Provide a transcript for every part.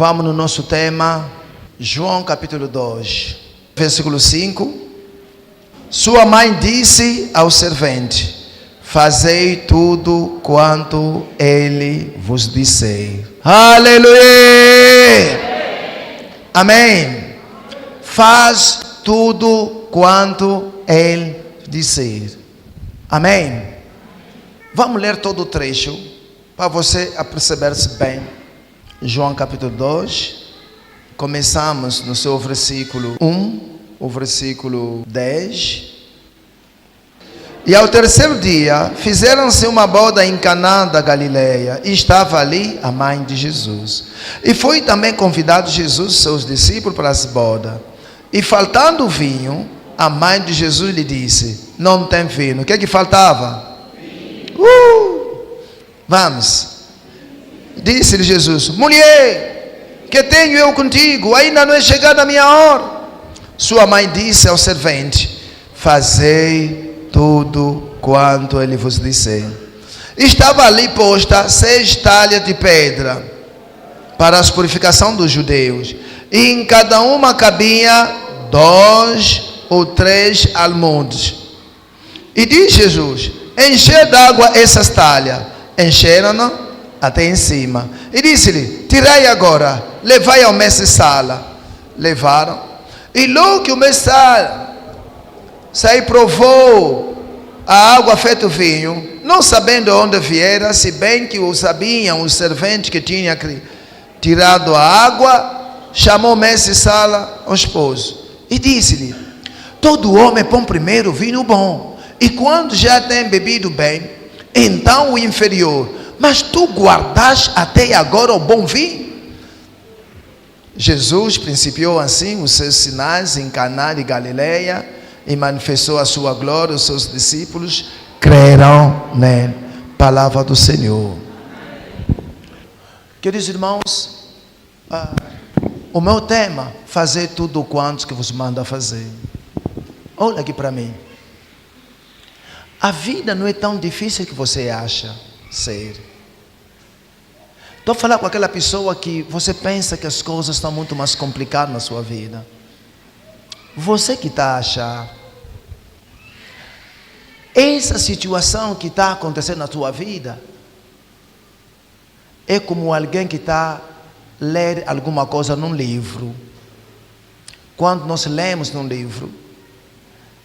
Vamos no nosso tema, João capítulo 2, versículo 5. Sua mãe disse ao servente: fazei tudo quanto ele vos disser. Aleluia! Amém. Faz tudo quanto ele disser. Amém. Vamos ler todo o trecho para você aperceber-se bem. João capítulo 2. Começamos no seu versículo 1, o versículo 10. E ao terceiro dia, fizeram-se uma boda em Caná da Galileia, e estava ali a mãe de Jesus. E foi também convidado Jesus e seus discípulos para as bodas. E faltando vinho, a mãe de Jesus lhe disse: não tem vinho. O que é que faltava? Vamos. Disse-lhe Jesus: mulher, que tenho eu contigo? Ainda não é chegada a minha hora. Sua mãe disse ao servente: fazei tudo quanto ele vos disser. Estava ali posta 6 talhas de pedra para a purificação dos judeus, e em cada uma cabia 2 ou 3 almudes. E disse Jesus: encher d'água essas talhas. Encheram-na até em cima. E disse-lhe: tirai agora, levai ao mestre-sala. Levaram. E logo que o mestre-sala saiu, provou a água feita vinho, não sabendo onde viera, se bem que o sabiam os serventes que tinham tirado a água, chamou o mestre-sala ao esposo e disse-lhe: todo homem põe primeiro vinho bom, e quando já tem bebido bem, então o inferior. Mas tu guardaste até agora o bom vinho. Jesus principiou assim os seus sinais em Caná de Galileia e manifestou a sua glória. Os seus discípulos creram nele. Palavra do Senhor. Queridos irmãos, o meu tema: fazer tudo quanto que vos manda fazer. Olha aqui para mim. A vida não é tão difícil que você acha ser. Estou falando com aquela pessoa que você pensa que as coisas estão muito mais complicadas na sua vida. Você que está a achar. Essa situação que está acontecendo na tua vida é como alguém que está a ler alguma coisa num livro. Quando nós lemos num livro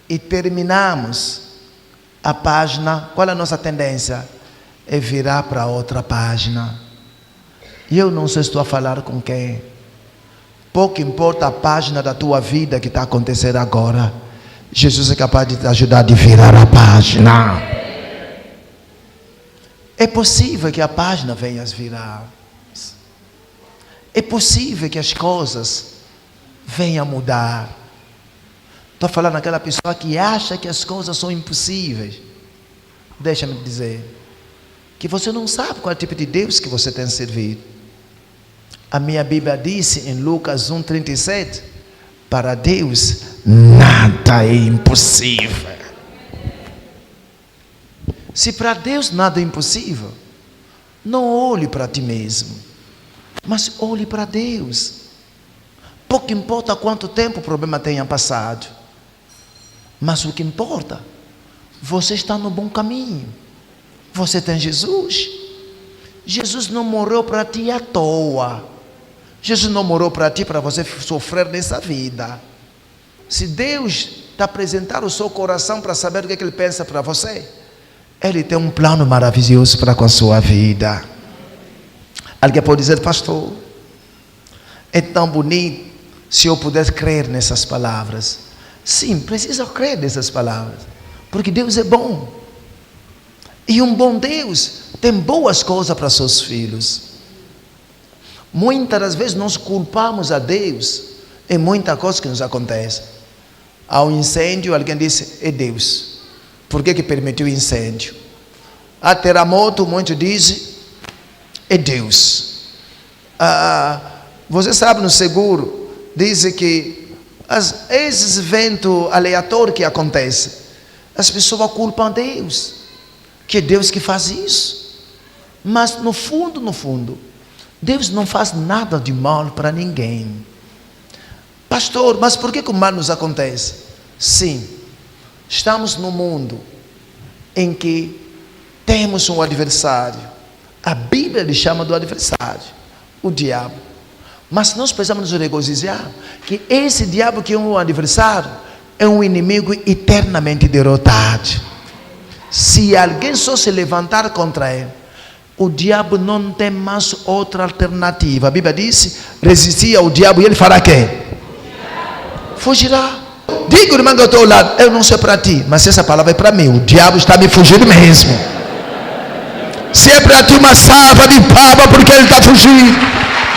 e terminamos a página, qual é a nossa tendência? É virar para outra página. E eu não sei se estou a falar com quem. Pouco importa a página da tua vida que está acontecendo agora. Jesus é capaz de te ajudar a virar a página. É possível que a página venha a virar. É possível que as coisas venham a mudar. Estou falando daquela pessoa que acha que as coisas são impossíveis. Deixa-me dizer que você não sabe qual é o tipo de Deus que você tem servido. A minha Bíblia disse em Lucas 1,37: para Deus nada é impossível. Se para Deus nada é impossível, não olhe para ti mesmo, mas olhe para Deus. Pouco importa quanto tempo o problema tenha passado, mas o que importa, você está no bom caminho. Você tem Jesus. Jesus não morreu para ti à toa. Jesus não morreu para ti para você sofrer nessa vida. Se Deus te apresentar o seu coração para saber o que Ele pensa para você, Ele tem um plano maravilhoso para com a sua vida. Alguém pode dizer: pastor, é tão bonito se eu pudesse crer nessas palavras. Sim, precisa crer nessas palavras, porque Deus é bom. E um bom Deus tem boas coisas para seus filhos. Muitas das vezes nós culpamos a Deus em muita coisa que nos acontece. Há um incêndio, alguém disse: é Deus. Por que permitiu o incêndio? Há terremoto, muitos dizem: é Deus. Você sabe, no seguro dizem que esses eventos aleatórios que acontecem, as pessoas culpam a Deus, que é Deus que faz isso. Mas no fundo, Deus não faz nada de mal para ninguém. Pastor, mas por que o mal nos acontece? Sim, estamos num mundo em que temos um adversário. A Bíblia lhe chama do adversário, o diabo. Mas nós precisamos nos regozijar que esse diabo que é um adversário é um inimigo eternamente derrotado. Se alguém só se levantar contra ele, o diabo não tem mais outra alternativa. A Bíblia diz: resistir ao diabo e ele fará quê? Fugirá. Diga, irmão, que eu estou ao lado, eu não sei para ti, mas essa palavra é para mim. O diabo está me fugindo mesmo. Se é para ti, uma salva de palmas, porque ele está fugindo.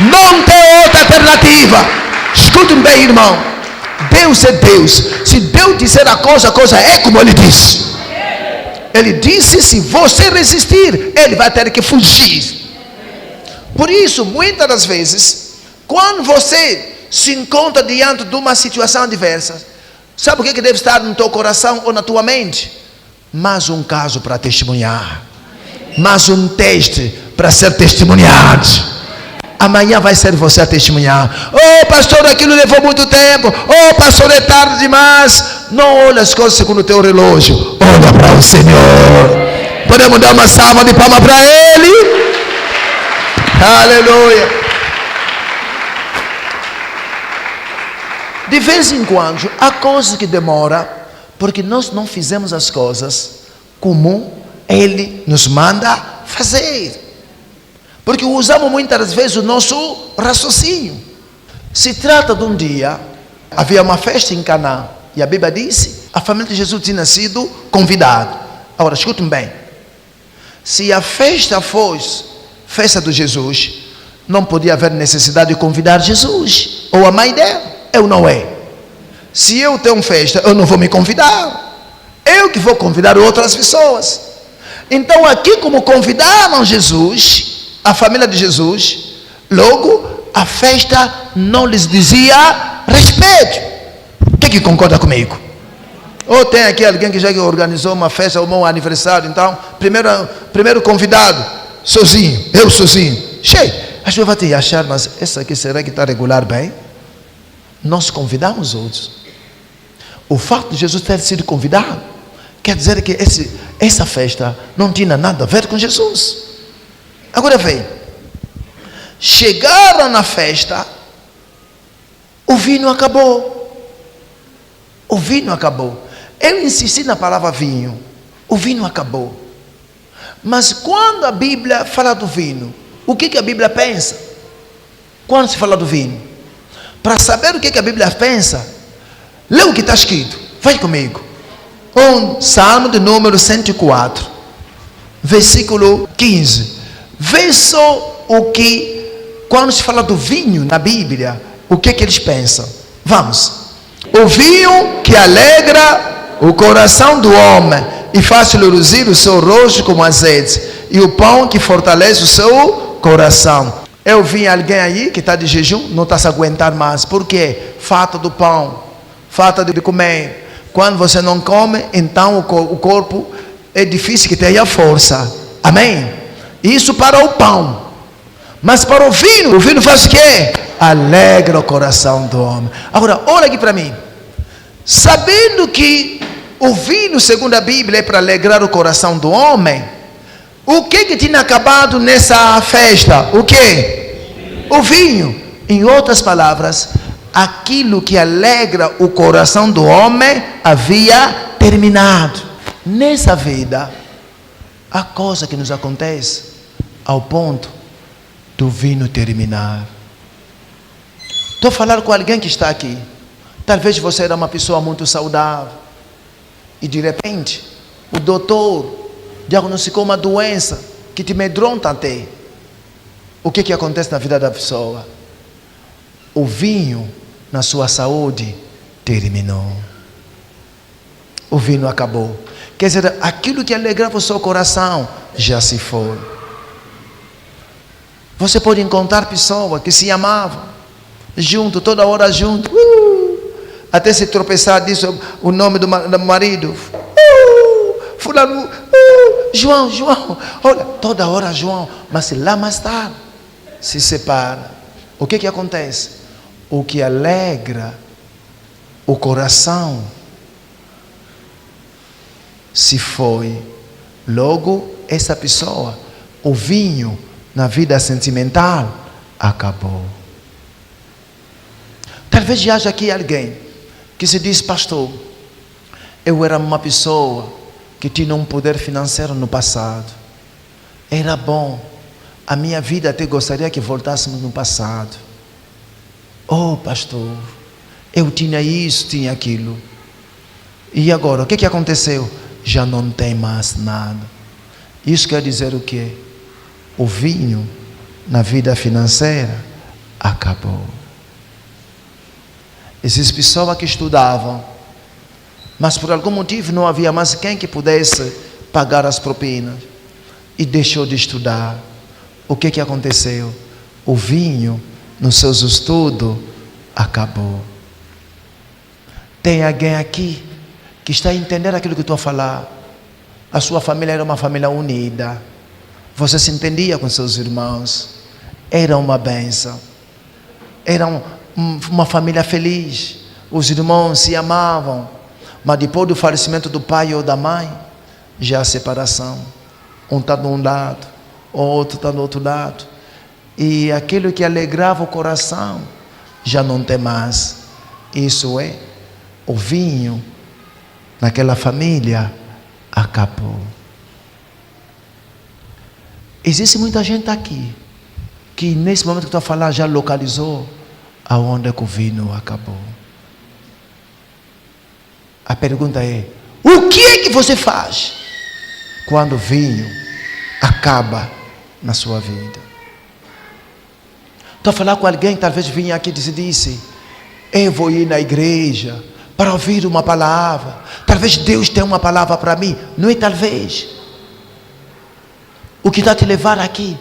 Não tem outra alternativa. Escutem bem, irmão. Deus é Deus. Se Deus disser a coisa é como ele disse. Ele disse: se você resistir, ele vai ter que fugir. Por isso, muitas das vezes, quando você se encontra diante de uma situação adversa, sabe o que deve estar no teu coração ou na tua mente? Mais um caso para testemunhar. Mais um teste para ser testemunhado. Amanhã vai ser você a testemunhar. Oh, pastor, aquilo levou muito tempo. Oh, pastor, é tarde demais. Não olha as coisas segundo o teu relógio. Olha para o Senhor. Podemos dar uma salva de palmas para Ele? Aleluia. De vez em quando, há coisas que demoram, porque nós não fizemos as coisas como Ele nos manda fazer. Porque usamos muitas vezes o nosso raciocínio. Se trata de um dia, havia uma festa em Canaã, e a Bíblia disse, a família de Jesus tinha sido convidada. Agora, escutem bem. Se a festa fosse festa de Jesus, não podia haver necessidade de convidar Jesus, ou a mãe dela, eu não é. Se eu tenho festa, eu não vou me convidar. Eu que vou convidar outras pessoas. Então aqui, como convidaram Jesus, a família de Jesus, logo a festa não lhes dizia respeito. Quem que concorda comigo? Ou tem aqui alguém que já organizou uma festa ou um aniversário? Então, primeiro convidado, sozinho, eu sozinho. Cheio. As pessoas vão te achar, mas essa aqui será que está regular bem? Nós convidamos outros. O fato de Jesus ter sido convidado quer dizer que essa festa não tinha nada a ver com Jesus. Agora vem. Chegaram na festa, o vinho acabou. O vinho acabou. Eu insisti na palavra vinho. O vinho acabou. Mas quando a Bíblia fala do vinho, o que a Bíblia pensa? Quando se fala do vinho? Para saber o que a Bíblia pensa, lê o que está escrito. Vai comigo. Salmo de número 104, versículo 15. Vê só o que, quando se fala do vinho na Bíblia, o que eles pensam. Vamos. O vinho que alegra o coração do homem e faz luzir o seu rosto como azeite, e o pão que fortalece o seu coração. Eu vi alguém aí que está de jejum, não está se aguentar mais. Por quê? Falta do pão, falta de comer. Quando você não come, então o corpo é difícil que tenha força. Amém? Isso para o pão. Mas para o vinho faz o quê? Alegra o coração do homem. Agora, olha aqui para mim. Sabendo que o vinho, segundo a Bíblia, é para alegrar o coração do homem, o que tinha acabado nessa festa? O que? O vinho. Em outras palavras, aquilo que alegra o coração do homem havia terminado. Nessa vida, há coisa que nos acontece ao ponto do vinho terminar. Estou falando com alguém que está aqui. Talvez você era uma pessoa muito saudável e de repente o doutor diagnosticou uma doença que te amedronta até. O que acontece na vida da pessoa? O vinho na sua saúde terminou. O vinho acabou. Quer dizer, aquilo que alegrava o seu coração já se foi. Você pode encontrar pessoas que se amavam junto, toda hora junto, até se tropeçar disso o nome do marido, fulano, João, olha, toda hora João, mas lá mais tarde se separa, o que acontece? O que alegra o coração se foi. Logo, essa pessoa, o vinho na vida sentimental acabou. Talvez já haja aqui alguém que se diz: pastor, eu era uma pessoa que tinha um poder financeiro no passado, era bom, a minha vida até gostaria que voltássemos no passado. Oh pastor, eu tinha isso, tinha aquilo, e agora o que aconteceu? Já não tem mais nada. Isso quer dizer o quê? O vinho na vida financeira acabou. Essas pessoas que estudavam, mas por algum motivo não havia mais quem que pudesse pagar as propinas, e deixou de estudar. O que aconteceu? O vinho nos seus estudos acabou. Tem alguém aqui que está a entender aquilo que estou a falar? A sua família era uma família unida, você se entendia com seus irmãos, era uma bênção, era uma família feliz, os irmãos se amavam, mas depois do falecimento do pai ou da mãe, já a separação, um está de um lado, o outro está do outro lado, e aquilo que alegrava o coração já não tem mais. Isso é, o vinho naquela família acabou. Existe muita gente aqui que nesse momento que estou a falar já localizou aonde que o vinho acabou. A pergunta é: o que é que você faz quando o vinho acaba na sua vida? Estou a falar com alguém que talvez vinha aqui e disse: eu vou ir na igreja para ouvir uma palavra, talvez Deus tenha uma palavra para mim. Não é talvez. O que está a te levar aqui,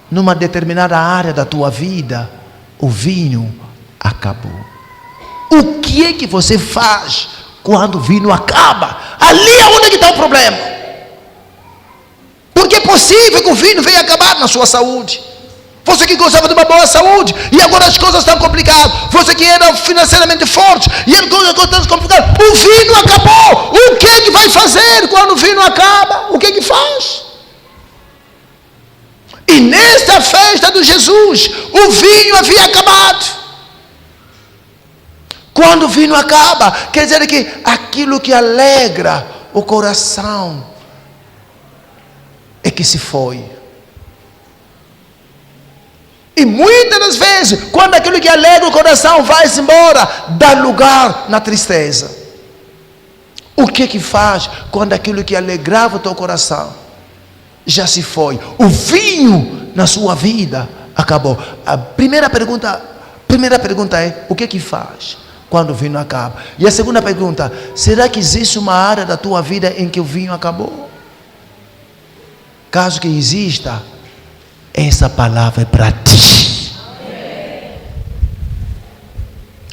numa determinada área da tua vida, o vinho acabou. O que é que você faz quando o vinho acaba? Ali é onde está o problema. Porque é possível que o vinho venha acabar na sua saúde. Você que gostava de uma boa saúde, e agora as coisas estão complicadas. Você que era financeiramente forte, e as coisas estão complicadas. O vinho acabou. O que é que vai fazer quando o vinho acaba? O que é que faz? E nesta festa de Jesus, o vinho havia acabado. Quando o vinho acaba, quer dizer que aquilo que alegra o coração é que se foi. E muitas das vezes, quando aquilo que alegra o coração vai-se embora, dá lugar na tristeza. O que que faz quando aquilo que alegrava o teu coração já se foi? O vinho na sua vida acabou. A primeira pergunta é: o que que faz quando o vinho acaba? E a segunda pergunta: será que existe uma área da tua vida em que o vinho acabou? Caso que exista, essa palavra é para ti.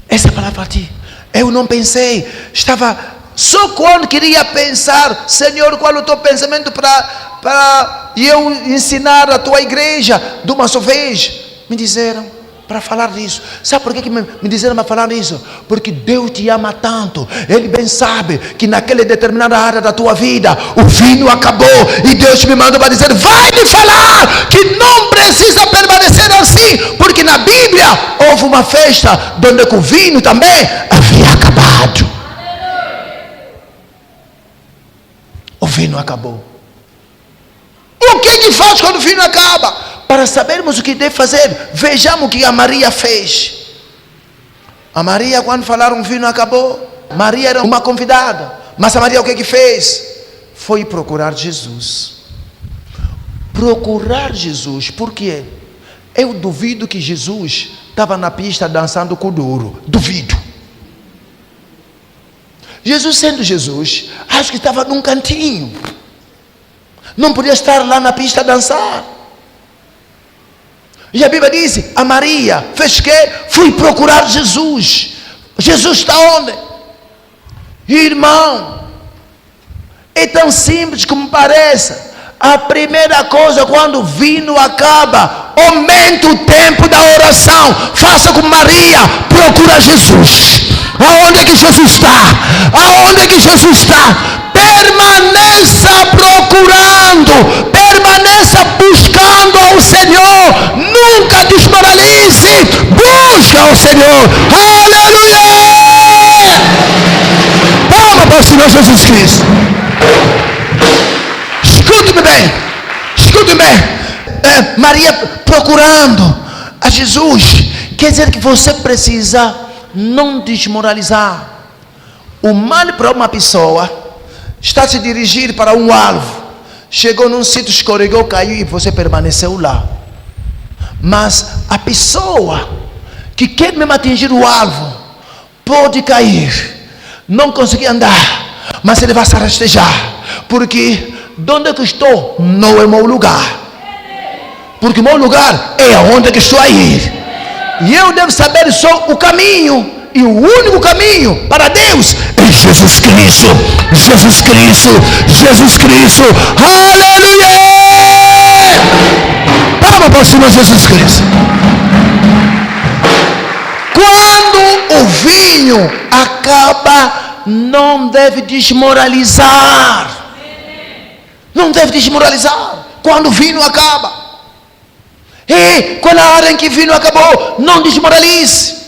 Essa palavra é para ti. Eu não pensei, estava só quando queria pensar: Senhor, qual é o teu pensamento para eu ensinar a tua igreja de uma só vez? Me disseram para falar disso. Sabe por que me disseram para falar isso? Porque Deus te ama tanto. Ele bem sabe que naquela determinada área da tua vida o vinho acabou, e Deus me mandou para dizer: vai lhe falar que não precisa permanecer assim, porque na Bíblia houve uma festa onde o vinho também havia acabado. O vinho acabou. O que faz quando o vinho acaba? Para sabermos o que deve fazer, vejamos o que a Maria fez. A Maria, quando falaram o vinho acabou, Maria era uma convidada, mas a Maria o que fez? Foi procurar Jesus. Procurar Jesus, por quê? Eu duvido que Jesus estava na pista dançando com o duro. Duvido. Jesus, sendo Jesus, acho que estava num cantinho. Não podia estar lá na pista a dançar. E a Bíblia diz: a Maria fez o quê? Fui procurar Jesus. Jesus está onde? Irmão, é tão simples como parece. A primeira coisa, quando o vinho acaba, aumente o tempo da oração. Faça como Maria, procura Jesus. Aonde que Jesus está? Aonde que Jesus está? Permaneça procurando, permaneça buscando ao Senhor. Nunca desmoralize. Busca ao Senhor. Aleluia! Palma para o Senhor Jesus Cristo. Escute-me bem. Escute-me bem. Maria procurando a Jesus. Quer dizer que você precisa não desmoralizar. O mal para uma pessoa está se dirigir para um alvo. Chegou num sítio, escorregou, caiu e você permaneceu lá. Mas a pessoa que quer mesmo atingir o alvo pode cair, não conseguir andar, mas ele vai se rastejar. Porque de onde eu estou não é meu lugar. Porque o meu lugar é aonde que estou a ir. E eu devo saber só o caminho. E o único caminho para Deus é Jesus Cristo. Jesus Cristo. Jesus Cristo. Aleluia! Palma para o Senhor Jesus Cristo. Quando o vinho acaba, não deve desmoralizar. Não deve desmoralizar. Quando o vinho acaba. E quando a hora em que o vinho acabou, não desmoralize.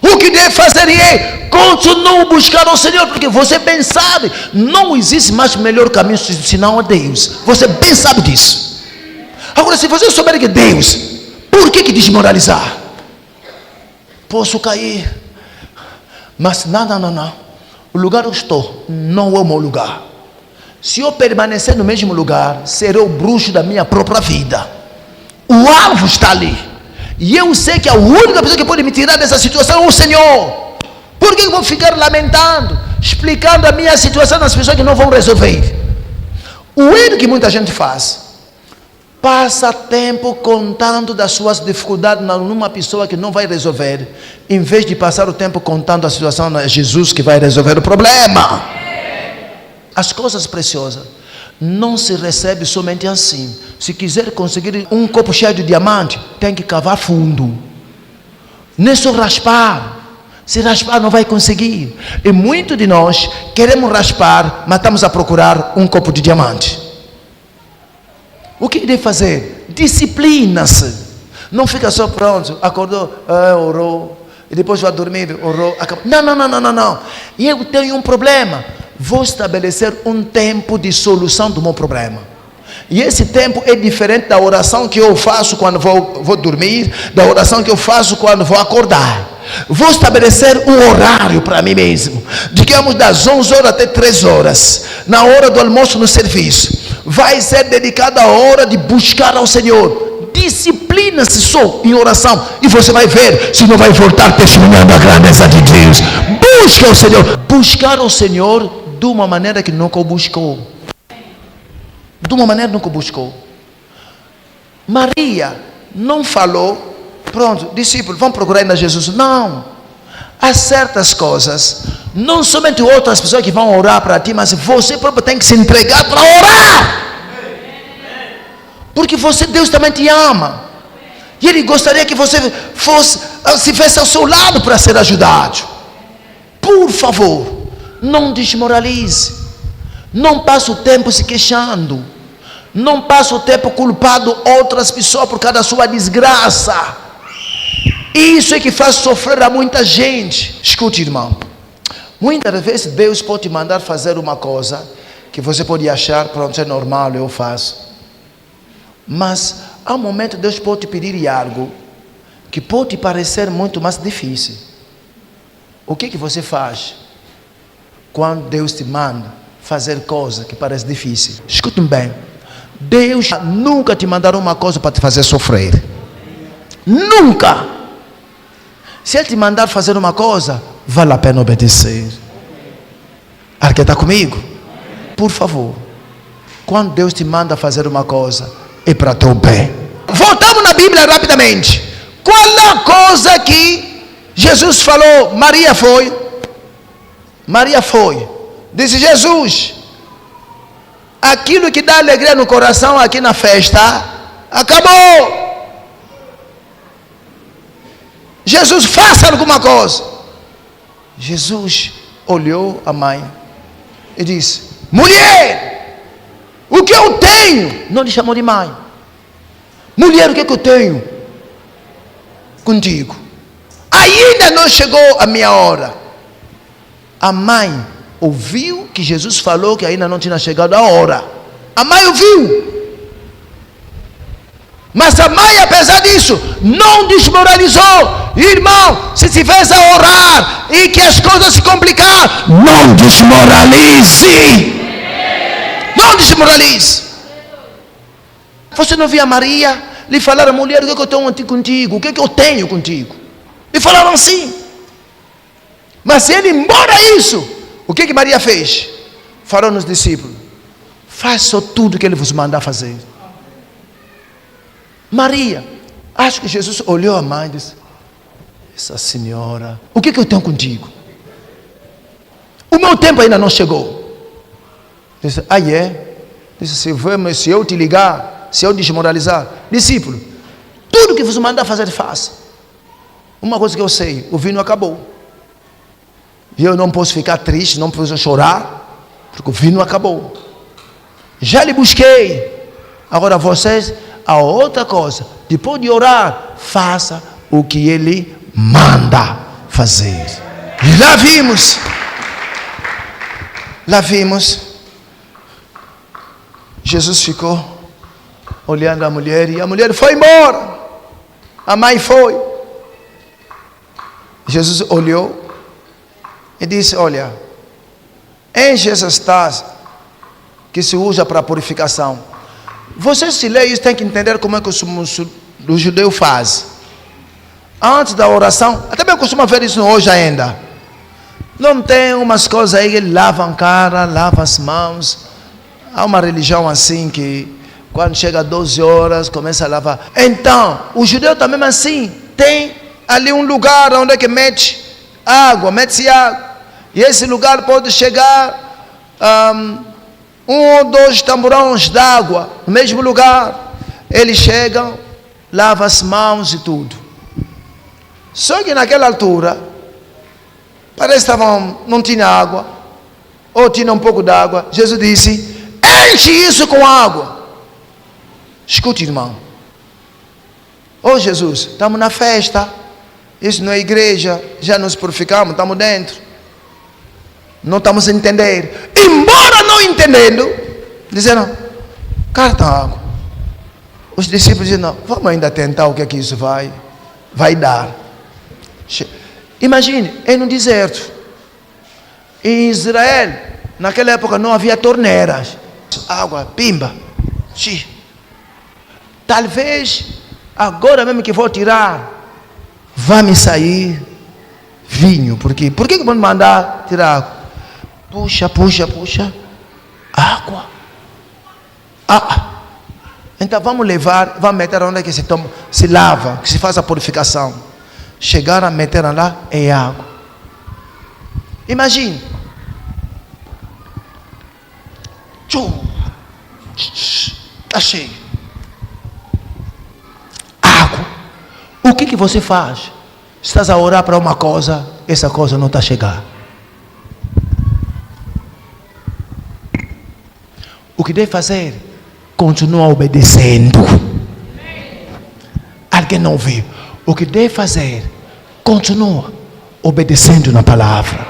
O que deve fazer é continue buscar ao Senhor, porque você bem sabe, não existe mais melhor caminho senão a Deus. Você bem sabe disso. Agora, se você souber que Deus, por que desmoralizar? Posso cair, mas não. O lugar que eu estou não é o meu lugar. Se eu permanecer no mesmo lugar, serei o bruxo da minha própria vida. O alvo está ali. E eu sei que a única pessoa que pode me tirar dessa situação é o Senhor. Por que eu vou ficar lamentando, explicando a minha situação às pessoas que não vão resolver? O erro que muita gente faz, passa tempo contando das suas dificuldades numa pessoa que não vai resolver, em vez de passar o tempo contando a situação a Jesus que vai resolver o problema. As coisas preciosas não se recebe somente assim. Se quiser conseguir um copo cheio de diamante, tem que cavar fundo. Não é só raspar. Se raspar não vai conseguir. E muitos de nós queremos raspar, mas estamos a procurar um copo de diamante. O que deve fazer? Disciplina-se. Não fica só pronto, acordou, orou, e depois vai dormir, orou, acabou. Não. E eu tenho um problema. Vou estabelecer um tempo de solução do meu problema. E esse tempo é diferente da oração que eu faço quando vou dormir, da oração que eu faço quando vou acordar. Vou estabelecer um horário para mim mesmo. Digamos das 11 horas até 3 horas. Na hora do almoço no serviço. Vai ser dedicada a hora de buscar ao Senhor. Disciplina-se só em oração. E você vai ver se não vai voltar testemunhando a grandeza de Deus. Busca o Senhor. Buscar o Senhor de uma maneira que nunca o buscou. De uma maneira que nunca o buscou. Maria não falou, pronto, discípulos, vão procurar ainda Jesus. Não. Há certas coisas, não somente outras pessoas que vão orar para ti, mas você próprio tem que se entregar para orar. Porque Deus também te ama. E Ele gostaria que você se fizesse ao seu lado para ser ajudado. Por favor, não desmoralize. Não passe o tempo se queixando. Não passe o tempo culpando outras pessoas por causa da sua desgraça. Isso é que faz sofrer a muita gente. Escute, irmão. Muitas vezes Deus pode te mandar fazer uma coisa que você pode achar, pronto, é normal, eu faço. Mas há um momento Deus pode te pedir algo que pode parecer muito mais difícil. O que você faz quando Deus te manda fazer coisa que parece difícil? Escute bem. Deus nunca te mandará uma coisa para te fazer sofrer. Nunca. Se Ele te mandar fazer uma coisa, vale a pena obedecer. Alguém está comigo? Por favor. Quando Deus te manda fazer uma coisa, é para teu bem. Voltamos na Bíblia rapidamente. Qual a coisa que Jesus falou? Maria foi. Disse: Jesus, aquilo que dá alegria no coração aqui na festa, acabou. Jesus, faça alguma coisa. Jesus olhou a mãe e disse: mulher, o que eu tenho? Não lhe chamou de mãe. Mulher, o que é que eu tenho contigo? Ainda não chegou a minha hora. A mãe ouviu que Jesus falou que ainda não tinha chegado a hora. A mãe ouviu. Mas a mãe, apesar disso, não desmoralizou. Irmão, se estiveres a orar e que as coisas se complicar, não desmoralize. Não desmoralize. Você não via Maria lhe falar: mulher, o que é que eu tenho contigo? O que é que eu tenho contigo? E falaram assim. Mas ele, embora isso, o que Maria fez? Falou nos discípulos: façam tudo o que ele vos mandar fazer. Maria, acho que Jesus olhou a mãe e disse: essa senhora, o que eu tenho contigo? O meu tempo ainda não chegou. Disse: é? Disse: se eu te ligar, se eu desmoralizar, discípulo, tudo que vos mandar fazer, faça. Uma coisa que eu sei: o vinho acabou. E eu não posso ficar triste, não posso chorar, porque o vinho acabou. Já lhe busquei. Agora vocês, a outra coisa, depois de orar, faça o que ele manda fazer. E lá vimos, Jesus ficou olhando a mulher, e a mulher foi embora. A mãe foi. Jesus olhou e disse: olha, enche essas taças que se usa para purificação. Vocês, se leem isso, tem que entender como é que o judeu faz. Antes da oração, até bem costuma ver isso hoje ainda. Não tem umas coisas aí que lavam a cara, lavam as mãos. Há uma religião assim que quando chega 12 horas começa a lavar. Então, o judeu também assim, tem ali um lugar onde é que mete-se água. E esse lugar pode chegar um ou dois tamborões d'água no mesmo lugar. Eles chegam, lavam as mãos e tudo. Só que naquela altura, parece que não tinha água, ou tinha um pouco d'água. Jesus disse: enche isso com água. Escute, irmão. Jesus, estamos na festa, isso não é igreja, já nos purificamos, estamos dentro. Não estamos a entender. Embora não entendendo, dizendo: carta água. Os discípulos dizem: não, vamos ainda tentar o que é que isso vai dar. Imagine, é no deserto. Em Israel, naquela época não havia torneiras. Água, pimba. Talvez agora mesmo que vou tirar, vai me sair vinho. Por que vão mandar tirar água? Puxa. Água. Então vamos levar, vamos meter onde é que se lava, que se faz a purificação. Chegaram a meter lá em água. Imagine. Está cheio. Água. O que você faz? Estás a orar para uma coisa, essa coisa não está a chegar. O que deve fazer? Continua obedecendo. Alguém não ouviu? O que deve fazer? Continua obedecendo na palavra.